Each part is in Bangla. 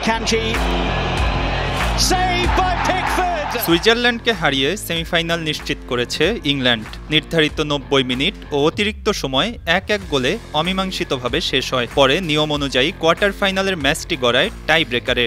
Akanji. Saved by Pickford. সুইজারল্যান্ডকে হারিয়ে সেমিফাইনাল নিশ্চিত করেছে ইংল্যান্ড। নির্ধারিত 90 মিনিট ও অতিরিক্ত সময় 1-1 গোলে অমীমাংসিতভাবে শেষ হয়। পরে নিয়ম অনুযায়ী কোয়ার্টার ফাইনালের ম্যাচটি গড়ায় টাই ব্রেকারে।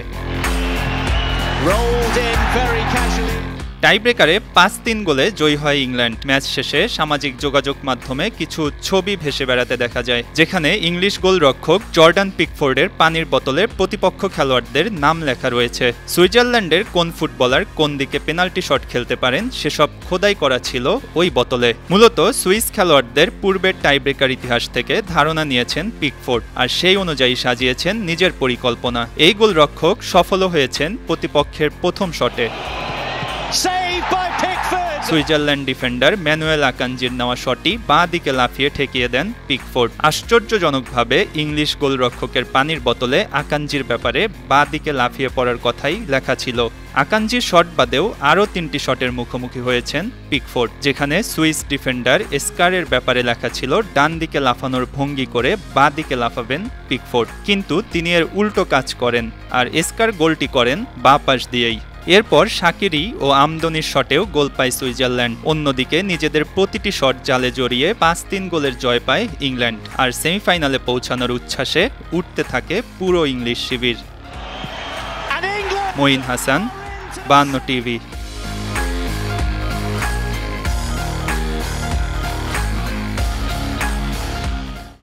টাই ব্রেকারে 5-3 গোলে জয়ী হয় ইংল্যান্ড। ম্যাচ শেষে সামাজিক যোগাযোগ মাধ্যমে কিছু ছবি ভেসে বেড়াতে দেখা যায়, যেখানে ইংলিশ গোলরক্ষক জর্ডান পিকফোর্ডের পানির বোতলে প্রতিপক্ষ খেলোয়াড়দের নাম লেখা রয়েছে। সুইজারল্যান্ডের কোন ফুটবলার কোন দিকে পেনাল্টি শট খেলতে পারেন সেসব খোদাই করা ছিল ওই বোতলে। মূলত সুইস খেলোয়াড়দের পূর্বের টাই ব্রেকার ইতিহাস থেকে ধারণা নিয়েছেন পিকফোর্ড, আর সেই অনুযায়ী সাজিয়েছেন নিজের পরিকল্পনা। এই গোলরক্ষক সফলও হয়েছেন প্রতিপক্ষের প্রথম শটে। সুইজারল্যান্ড ডিফেন্ডার ম্যানুয়েল আকাঞ্জির নেওয়া শটটি বাঁ দিকে লাফিয়ে ঠেকিয়ে দেন পিকফোর্ড। আশ্চর্যজনকভাবে ইংলিশ গোলরক্ষকের পানির বোতলে আকাঞ্জির ব্যাপারে বাঁ দিকে লাফিয়ে পড়ার কথাই লেখা ছিল। আকাঞ্জির শট বাদেও আরও 3টি শটের মুখোমুখি হয়েছেন পিকফোর্ড, যেখানে সুইস ডিফেন্ডার এস্কারের ব্যাপারে লেখা ছিল ডান দিকে লাফানোর ভঙ্গি করে বাঁ দিকে লাফাবেন পিকফোর্ড, কিন্তু তিনি এর উল্টো কাজ করেন আর এস্কার গোলটি করেন বাঁ পাশ দিয়েই। এরপর শাকিরি ও আমদনির শটেও গোল পায় সুইজারল্যান্ড। অন্যদিকে নিজেদের প্রতিটি শট জালে জড়িয়ে 5-3 গোলের জয় পায় ইংল্যান্ড, আর সেমিফাইনালে পৌঁছানোর উচ্ছ্বাসে উঠতে থাকে পুরো ইংলিশ শিবির। মঈন হাসান, 52 টিভি।